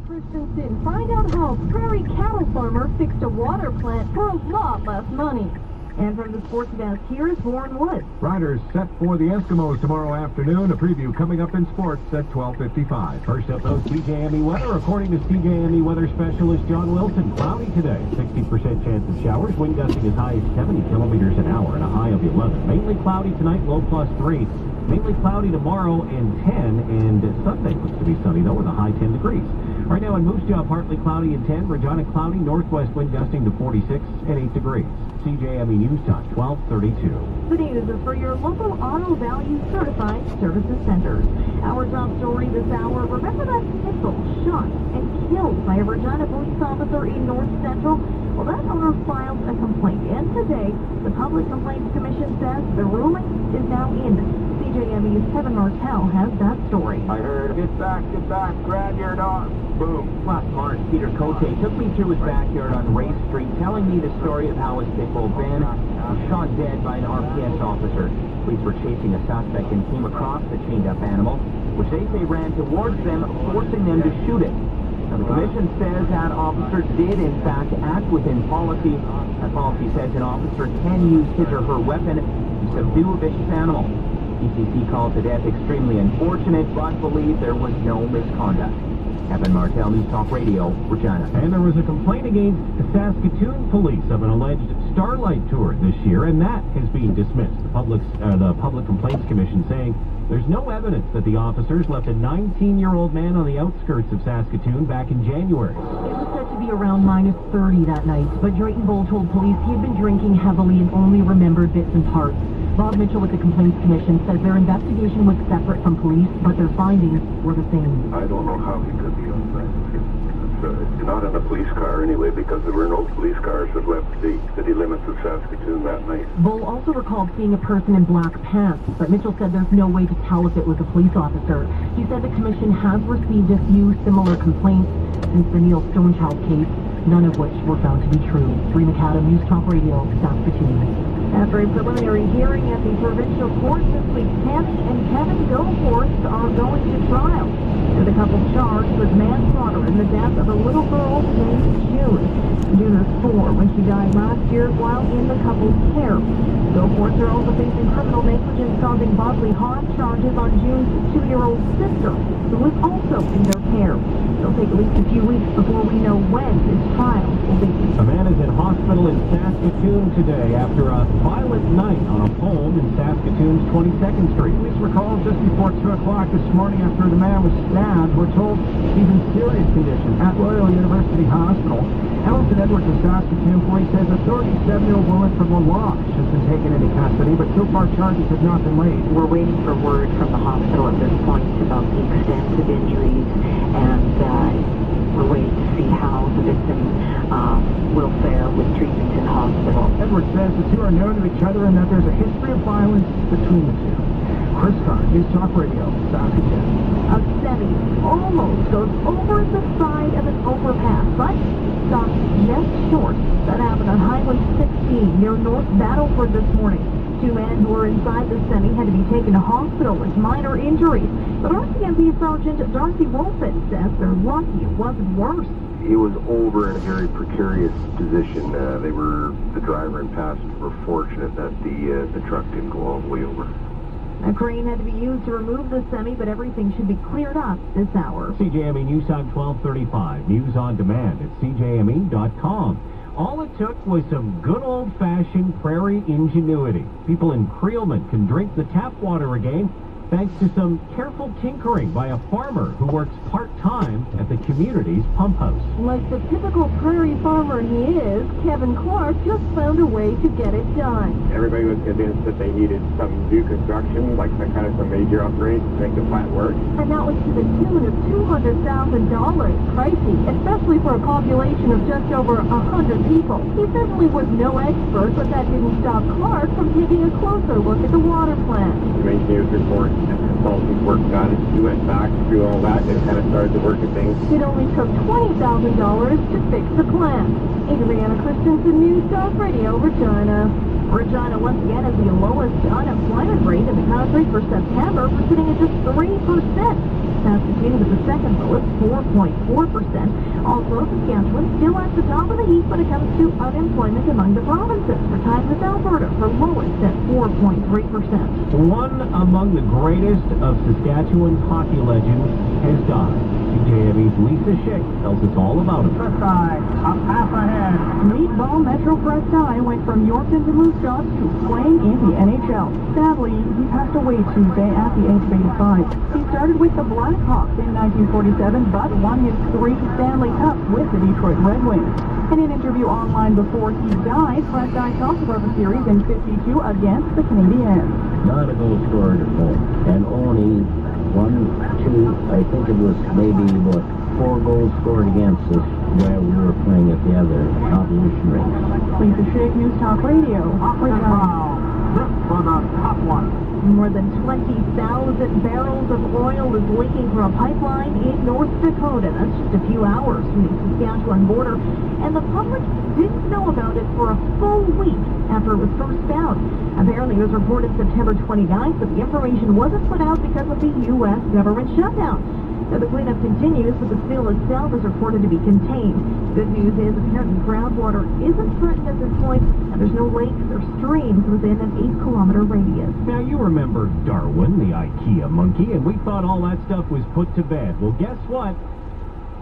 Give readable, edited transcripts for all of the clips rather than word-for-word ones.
Christensen, find out how a prairie cattle farmer fixed a water plant for a lot less money. And from the sports desk, here's Warren Wood. Riders set for the Eskimos tomorrow afternoon. A preview coming up in sports at 12:55. First up, though, CJME weather. According to CJME weather specialist John Wilson, cloudy today. 60% chance of showers. Wind gusting as high as 70 kilometers an hour and a high of 11. Mainly cloudy tonight, low +3. Mainly cloudy tomorrow and 10. And Sunday looks to be sunny, though, with a high 10 degrees. Right now in Moose Jaw, partly cloudy and 10. Regina cloudy, northwest wind gusting to 46 and 8 degrees. CJME News Time, 12:32. The news is for your local Auto Value Certified Services Centers. Our top story this hour, remember that pistol shot and killed by a Regina police officer in North Central? Well, that owner filed a complaint, and today, the Public Complaints Commission says the ruling is now in. CJME's Kevin Martell has that story. I heard, get back, grab your dog. Boom. Last March, Peter Cote took me through his backyard on Race Street, telling me the story of how his pit bull Ben was shot dead by an RPS officer. Police were chasing a suspect and came across the chained-up animal, which they say ran towards them, forcing them to shoot it. Now, the commission says that officer did, in fact, act within policy. That policy says an officer can use his or her weapon to subdue a vicious animal. PCC called the death extremely unfortunate, but believed there was no misconduct. Kevin Martell, News Talk Radio, Regina. And there was a complaint against Saskatoon police of an alleged Starlight tour this year, and that is being dismissed. The Public Complaints Commission saying there's no evidence that the officers left a 19-year-old man on the outskirts of Saskatoon back in January. It was said to be around -30 that night, but Drayton Bull told police he had been drinking heavily and only remembered bits and parts. Bob Mitchell with the Complaints Commission says their investigation was separate from police, but their findings were the same. I don't know how he could be on that. It's not in a police car anyway, because there were no police cars that left the city limits of Saskatoon that night. Bull also recalled seeing a person in black pants, but Mitchell said there's no way to tell if it was a police officer. He said the commission has received a few similar complaints since the Neil Stonechild case, none of which were found to be true. Bree McAdam, News Talk Radio, Saskatoon. After a preliminary hearing at the provincial court this week, Tammy and Kevin Goforth are going to trial. The couple charged with manslaughter in the death of a little girl named June. June was 4 when she died last year while in the couple's care. Goforth are also facing criminal negligence causing bodily harm charges on June's 2-year-old sister, who was also in their care. It'll take at least a few weeks before we know when this trial will be. A man is in hospital in Saskatoon today after a violent night on a home in Saskatoon's 22nd Street. Police recall just before 2 o'clock this morning after the man was stabbed. We're told he's in serious condition at Royal University Hospital. Allison Edwards of Saskatoon police says a 37-year-old woman from La Loche has been taken into custody, but so far charges have not been laid. We're waiting for word from the hospital at this point about the extent of injuries, and we're waiting to see how the victim will fare with treatment in hospital. Edwards says the two are known to each other and that there's a history of violence between the two. Chris Carr, News Talk Radio, Saskatoon. A semi almost goes over the side of an overpass, but stopped just short. That happened on Highway 16 near North Battleford this morning. 2 men who were inside the semi had to be taken to hospital with minor injuries. But RCMP Sergeant Darcy Wolfen says they're lucky it wasn't worse. He was over in a very precarious position. The driver and passenger were fortunate that the truck didn't go all the way over. A crane had to be used to remove the semi, but everything should be cleared up this hour. CJME News Time 12:35. News on demand at CJME.com. All it took was some good old-fashioned prairie ingenuity. People in Creelman can drink the tap water again thanks to some careful tinkering by a farmer who works part-time at the community's pump house. Like the typical prairie farmer he is, Kevin Clark just found a way to get it done. Everybody was convinced that they needed some new construction, like some major upgrades to make the plant work. And that was to the tune of $200,000. Pricey, especially for a population of just over 100 people. He certainly was no expert, but that didn't stop Clark from taking a closer look at the water plant. The engineers report and consultants work done. We went back through all that and kind of started to work at things. It only took $20,000 to fix the plant. Adriana Christensen, News Talk Radio, Regina. Regina once again has the lowest unemployment rate in the country for September. We're sitting at just 3%. Saskatoon was the second lowest, 4.4%. Also, Saskatchewan still at the top of the heap when it comes to unemployment among the provinces. For time with Alberta, the lowest at 4.3%. One among the greatest of Saskatchewan's hockey legends has died. CJME's Lisa Schick tells us all about it. Press I, up half ahead. Meatball Metro Prestai went from Yorkton to Moose Jaw to playing in the NHL. Sadly, he passed away Tuesday at the age of 85. He started with the Blackhawks in 1947, but won his 3 Stanley Cups with the Detroit Red Wings. In an interview online before he died, Prestai talked about the series in 52 against the Canadiens. Not a goal scorer to play, and only 1, 2, I think it was maybe about 4 goals scored against us while we were playing at the other opposition rink. Lisa Schick, News Talk Radio. This for the top one. More than 20,000 barrels of oil is leaking from a pipeline in North Dakota. That's just a few hours from the Saskatchewan border. And the public didn't know about it for a full week after it was first found. Apparently, it was reported September 29th, but the information wasn't put out because of the U.S. government shutdown. Now, the cleanup continues, but the spill itself is reported to be contained. Good news is apparently groundwater isn't threatened at this point, and there's no lakes or streams within an 8-kilometer radius. Now, you remember Darwin, the IKEA monkey, and we thought all that stuff was put to bed. Well, guess what?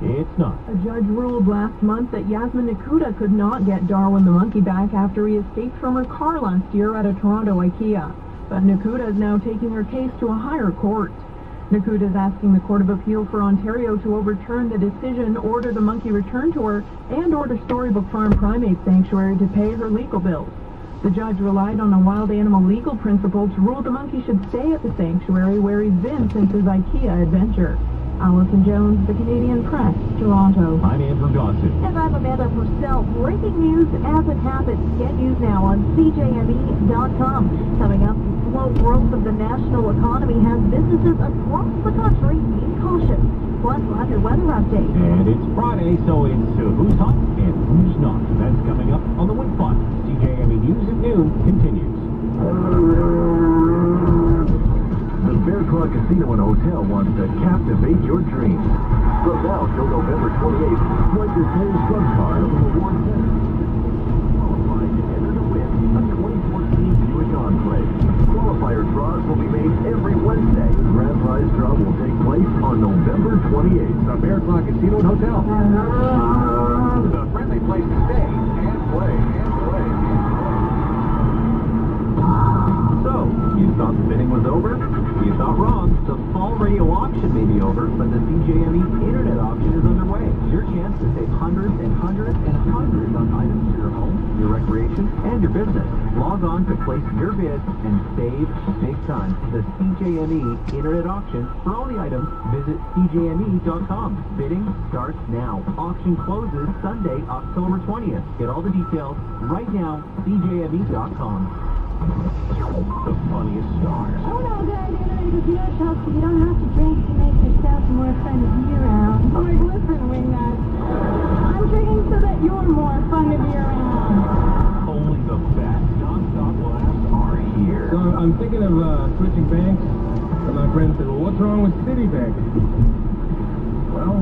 It's not. A judge ruled last month that Yasmin Nakuda could not get Darwin the monkey back after he escaped from her car last year at a Toronto IKEA. But Nakuda is now taking her case to a higher court. Nakuda is asking the Court of Appeal for Ontario to overturn the decision, order the monkey returned to her, and order Storybook Farm Primate Sanctuary to pay her legal bills. The judge relied on a wild animal legal principle to rule the monkey should stay at the sanctuary where he's been since his IKEA adventure. Allison Jones, The Canadian Press, Toronto. I'm Andrew Dawson. And I'm Amanda Purcell. Breaking news as it happens. Get news now on CJME.com. Coming up, the slow growth of the national economy has businesses across the country being cautious. Plus, we'll have your weather update. And it's Friday, so it's who's hot and who's not. That's coming up on the Woodpot. CJME News at noon continues. The Bear Claw Casino and Hotel wants to captivate your dreams. From now till November 28th, swipe your Players Club card on the Reward Center. Qualified to enter to win a 2014 Buick Enclave. Qualifier draws will be made every Wednesday. The grand prize draw will take place on November 28th. The Bear Claw Casino and Hotel. The friendly place to stay and play. So, you thought the bidding was over? You thought wrong. The fall radio auction may be over, but the CJME Internet auction is underway. It's your chance to save hundreds and hundreds and hundreds on items for your home, your recreation, and your business. Log on to place your bid and save big time. The CJME Internet auction for all the items. Visit CJME.com. Bidding starts now. Auction closes Sunday, October 20th. Get all the details right now. CJME.com. The funniest stars. Oh no, guys, it's your show, so you don't have to drink to make yourself more fun to be around. Oh, like, listen, Wingnut. I'm drinking so that you're more fun to be around. Only the best non-stop laughs are here. So I'm thinking of switching banks, and my friend said, well, what's wrong with Citibank? Well,